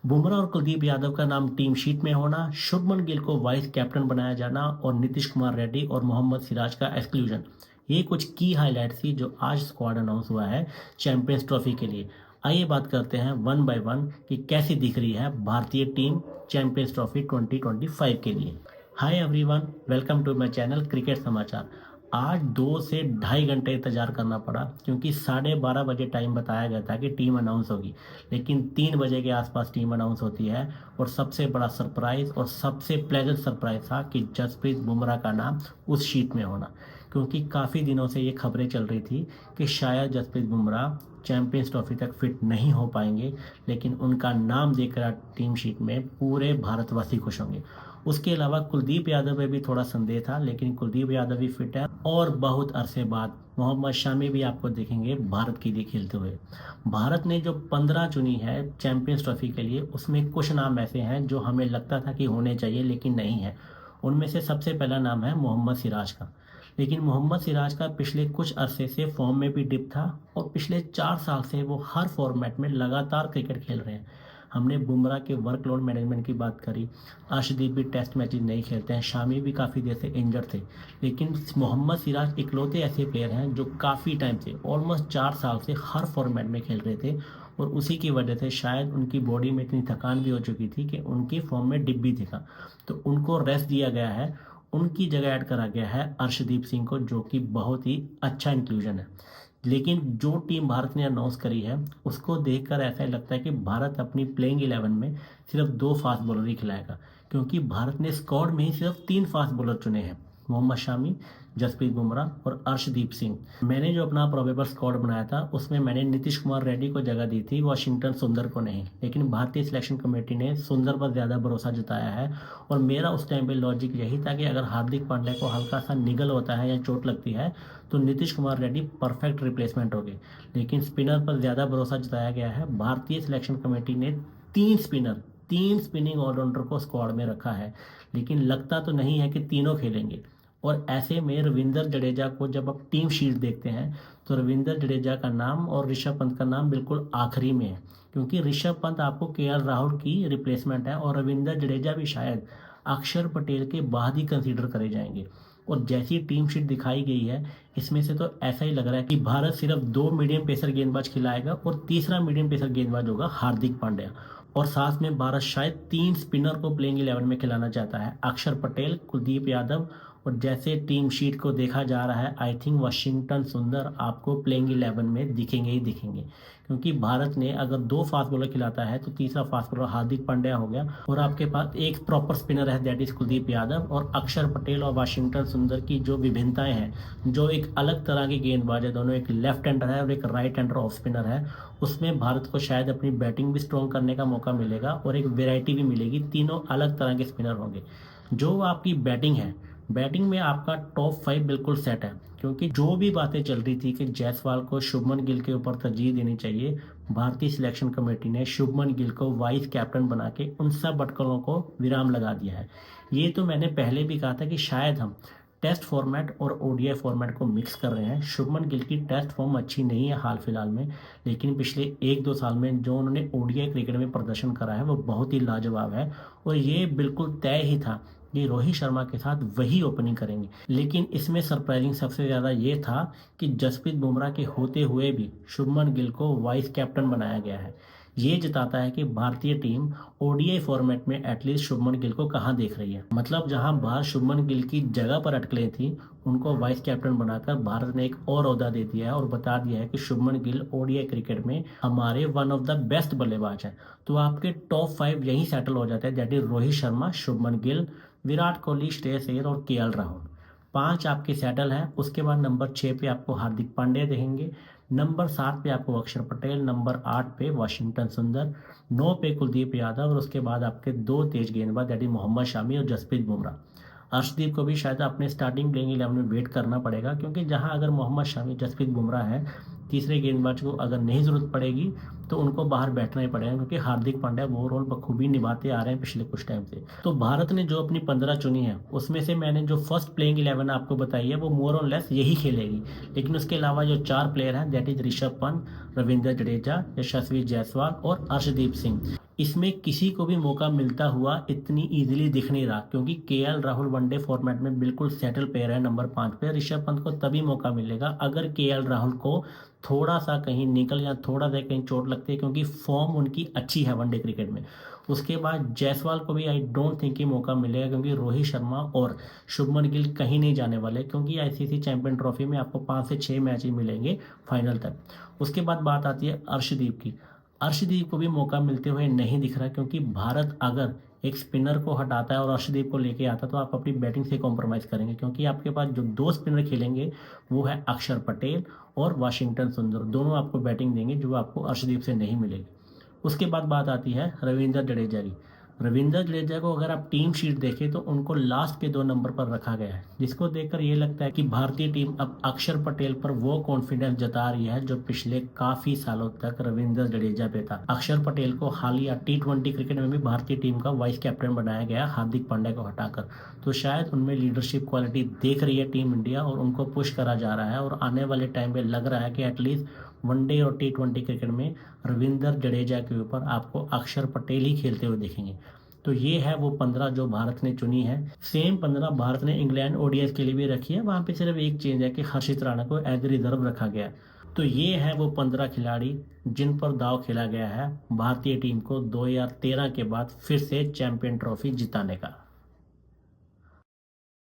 बुमराह और कुलदीप यादव का नाम टीम शीट में होना, शुभमन गिल को वाइस कैप्टन बनाया जाना और नीतीश कुमार रेड्डी और मोहम्मद सिराज का एक्सक्लूजन, ये कुछ की हाईलाइट थी जो आज स्क्वाड अनाउंस हुआ है चैंपियंस ट्रॉफी के लिए। आइए बात करते हैं वन बाय वन कि कैसी दिख रही है भारतीय टीम चैंपियंस ट्रॉफी 2025 के लिए। Hi everyone, welcome to my channel cricket Samachar. आज 2 से ढाई घंटे इंतजार करना पड़ा क्योंकि 12:30 बजे टाइम बताया गया था कि टीम अनाउंस होगी, लेकिन 3 बजे के आसपास टीम अनाउंस होती है। और सबसे बड़ा सरप्राइज और सबसे प्लेजेंट सरप्राइज था कि जसप्रीत बुमराह का नाम उस शीट में होना, क्योंकि काफ़ी दिनों से ये खबरें चल रही थी कि शायद जसप्रीत बुमराह चैंपियंस ट्रॉफी तक फिट नहीं हो पाएंगे, लेकिन उनका नाम देखकर टीम शीट में पूरे भारतवासी खुश होंगे। उसके अलावा कुलदीप यादव में भी थोड़ा संदेह था, लेकिन कुलदीप यादव भी फिट है और बहुत अरसे बाद मोहम्मद शामी भी आपको देखेंगे भारत के लिए खेलते हुए। भारत ने जो 15 चुनी है चैंपियंस ट्रॉफी के लिए, उसमें कुछ नाम ऐसे हैं जो हमें लगता था कि होने चाहिए लेकिन नहीं है। उनमें से सबसे पहला नाम है मोहम्मद सिराज का। लेकिन मोहम्मद सिराज का पिछले कुछ अरसे से फॉर्म में भी डिप था और पिछले 4 साल से वो हर फॉर्मेट में लगातार क्रिकेट खेल रहे हैं। हमने बुमराह के वर्कलोड मैनेजमेंट की बात करी, अर्शदीप भी टेस्ट मैचेस नहीं खेलते हैं, शामी भी काफ़ी देर से इंजर्ड थे, लेकिन मोहम्मद सिराज इकलौते ऐसे प्लेयर हैं जो काफ़ी टाइम से ऑलमोस्ट 4 साल से हर फॉर्मेट में खेल रहे थे। और उसी की वजह से शायद उनकी बॉडी में इतनी थकान भी हो चुकी थी कि उनकी फॉर्म में डिप भी दिखा, तो उनको रेस्ट दिया गया है। उनकी जगह ऐड करा गया है अर्शदीप सिंह को, जो कि बहुत ही अच्छा इंक्लूजन है। लेकिन जो टीम भारत ने अनाउंस करी है उसको देखकर ऐसा लगता है कि भारत अपनी प्लेइंग 11 में सिर्फ 2 फास्ट बॉलर ही खिलाएगा, क्योंकि भारत ने स्क्वाड में ही सिर्फ 3 फास्ट बॉलर चुने हैं, मोहम्मद शामी, जसप्रीत बुमराह और अर्शदीप सिंह। मैंने जो अपना प्रोबेबल स्क्वाड बनाया था उसमें मैंने नीतीश कुमार रेड्डी को जगह दी थी, वाशिंगटन सुंदर को नहीं, लेकिन भारतीय सिलेक्शन कमेटी ने सुंदर पर ज़्यादा भरोसा जताया है। और मेरा उस टाइम पे लॉजिक यही था कि अगर हार्दिक पांड्या को हल्का सा निगल होता है या चोट लगती है तो नीतीश कुमार रेड्डी परफेक्ट रिप्लेसमेंट होगी। लेकिन स्पिनर पर ज़्यादा भरोसा जताया गया है। भारतीय सिलेक्शन कमेटी ने 3 स्पिनर, 3 स्पिनिंग ऑलराउंडर को स्क्वाड में रखा है, लेकिन लगता तो नहीं है कि तीनों खेलेंगे। और ऐसे में रविंद्र जडेजा को जब आप टीम शीट देखते हैं तो रविंद्र जडेजा का नाम और ऋषभ पंत का नाम बिल्कुल आखिरी में है, क्योंकि ऋषभ पंत आपको केएल राहुल की रिप्लेसमेंट है और रविंद्र जडेजा भी शायद अक्षर पटेल के बाद ही कंसीडर करे जाएंगे। और जैसी टीम शीट दिखाई गई है इसमें से तो ऐसा ही लग रहा है कि भारत सिर्फ 2 मीडियम पेसर गेंदबाज खिलाएगा और तीसरा मीडियम पेसर गेंदबाज होगा हार्दिक पांड्या। और साथ में भारत शायद 3 स्पिनर को प्लेइंग 11 में खिलाना चाहता है, अक्षर पटेल, कुलदीप यादव। और जैसे टीम शीट को देखा जा रहा है आई थिंक वाशिंगटन सुंदर आपको प्लेइंग 11 में दिखेंगे ही दिखेंगे, क्योंकि भारत ने अगर 2 फास्ट बॉलर खिलाता है तो तीसरा फास्ट बॉलर हार्दिक पांड्या हो गया और आपके पास एक प्रॉपर स्पिनर है दैट इज कुलदीप यादव। और अक्षर पटेल और वाशिंगटन सुंदर की जो विभिन्नताएं हैं, जो एक अलग तरह के गेंदबाज है, दोनों एक लेफ्ट हैंडर है और एक राइट हैंडर ऑफ स्पिनर है, उसमें भारत को शायद अपनी बैटिंग भी स्ट्रॉन्ग करने का मौका मिलेगा और एक वेराइटी भी मिलेगी। तीनों अलग तरह के स्पिनर होंगे। जो आपकी बैटिंग है, बैटिंग में आपका टॉप 5 बिल्कुल सेट है, क्योंकि जो भी बातें चल रही थी कि जायसवाल को शुभमन गिल के ऊपर तरजीह देनी चाहिए, भारतीय सिलेक्शन कमेटी ने शुभमन गिल को वाइस कैप्टन बना के उन सब अटकलों को विराम लगा दिया है। ये तो मैंने पहले भी कहा था कि शायद हम टेस्ट फॉर्मेट और ओडीआई फॉर्मेट को मिक्स कर रहे हैं। शुभमन गिल की टेस्ट फॉर्म अच्छी नहीं है हाल फिलहाल में, लेकिन पिछले 1-2 साल में जो उन्होंने ओडीआई क्रिकेट में प्रदर्शन करा है वो बहुत ही लाजवाब है। और ये बिल्कुल तय ही था कि रोहित शर्मा के साथ वही ओपनिंग करेंगे। लेकिन इसमें सरप्राइजिंग सबसे ज़्यादा ये था कि जसप्रीत बुमराह के होते हुए भी शुभमन गिल को वाइस कैप्टन बनाया गया है। ये जताता है कि भारतीय टीम ओडीआई फॉर्मेट में एटलीस्ट शुभमन गिल को कहाँ देख रही है। मतलब जहां बाहर शुभमन गिल की जगह पर अटकलें थी, उनको वाइस कैप्टन बनाकर भारत ने एक और ओहदा दे दिया है और बता दिया है कि शुभमन गिल ओडीआई क्रिकेट में हमारे वन ऑफ द बेस्ट बल्लेबाज हैं। तो आपके टॉप 5 यहीं सेटल हो जाते हैं, दैट इज रोहित शर्मा, शुभमन गिल, विराट कोहली, श्रेयस अय्यर और केएल राहुल। 5 आपके सेटल हैं। उसके बाद नंबर 6 पे आपको हार्दिक पांड्या देखेंगे, नंबर 7 पे आपको अक्षर पटेल, नंबर 8 पे वाशिंगटन सुंदर, 9 पे कुलदीप यादव और उसके बाद आपके 2 तेज गेंदबाज दैट इज मोहम्मद शामी और जसप्रीत बुमराह। अर्शदीप को भी शायद अपने स्टार्टिंग प्लेइंग 11 में वेट करना पड़ेगा, क्योंकि जहां अगर मोहम्मद शामी, जसप्रीत बुमराह है तीसरे गेंदबाज को अगर नहीं ज़रूरत पड़ेगी तो उनको बाहर बैठना ही पड़ेगा, क्योंकि हार्दिक पांड्या वो रोल बखूबी निभाते आ रहे हैं पिछले कुछ टाइम से। तो भारत ने जो अपनी 15 चुनी है उसमें से मैंने जो फर्स्ट प्लेइंग 11 आपको बताई है वो मोर और लेस यही खेलेगी, लेकिन उसके अलावा जो 4 प्लेयर हैं दैट इज ऋषभ पंत, रविंद्र जडेजा, यशस्वी जायसवाल और अर्शदीप सिंह, इसमें किसी को भी मौका मिलता हुआ इतनी इजीली दिख नहीं रहा, क्योंकि केएल राहुल वनडे फॉर्मेट में बिल्कुल सेटल प्लेयर है नंबर 5 पे। ऋषभ पंत को तभी मौका मिलेगा अगर केएल राहुल को थोड़ा सा कहीं निकल या थोड़ा सा कहीं चोट लगती है, क्योंकि फॉर्म उनकी अच्छी है वनडे क्रिकेट में। उसके बाद जायसवाल को भी आई डोंट थिंक कि मौका मिलेगा, क्योंकि रोहित शर्मा और शुभमन गिल कहीं नहीं जाने वाले, क्योंकि आईसीसी चैंपियन ट्रॉफी में आपको 5 से 6 मैच ही मिलेंगे फाइनल तक। उसके बाद बात आती है अर्शदीप की। अर्शदीप को भी मौका मिलते हुए नहीं दिख रहा, क्योंकि भारत अगर एक स्पिनर को हटाता है और अर्शदीप को लेके आता है तो आप अपनी बैटिंग से कॉम्प्रोमाइज़ करेंगे, क्योंकि आपके पास जो 2 स्पिनर खेलेंगे वो है अक्षर पटेल और वाशिंगटन सुंदर, दोनों आपको बैटिंग देंगे जो आपको अर्शदीप से नहीं मिलेगी। उसके बाद बात आती है रविंद्र जडेजा की। रविंद्र जडेजा को अगर आप टीम शीट देखें तो उनको लास्ट के 2 नंबर पर रखा गया है, जिसको देखकर ये लगता है कि भारतीय टीम अब अक्षर पटेल पर वो कॉन्फिडेंस जता रही है जो पिछले काफी सालों तक रविंद्र जडेजा पे था। अक्षर पटेल को हालिया T20 क्रिकेट में भी भारतीय टीम का वाइस कैप्टन बनाया गया हार्दिक पांड्या को हटाकर, तो शायद उनमें लीडरशिप क्वालिटी देख रही है टीम इंडिया और उनको पुश करा जा रहा है, और आने वाले टाइम पे लग रहा है कि एटलीस्ट वनडे और T20 क्रिकेट में रविंद्र जडेजा के ऊपर आपको अक्षर पटेल ही खेलते हुए देखेंगे। तो ये है वो 15 जो भारत ने चुनी है। सेम 15 भारत ने इंग्लैंड ओडीआई के लिए भी रखी है, वहाँ पे सिर्फ एक चेंज है कि हर्षित राणा को एज रिजर्व रखा गया है। तो ये है वो 15 खिलाड़ी जिन पर दाव खेला गया है भारतीय टीम को 2013 के बाद फिर से चैंपियन ट्रॉफी जिताने का।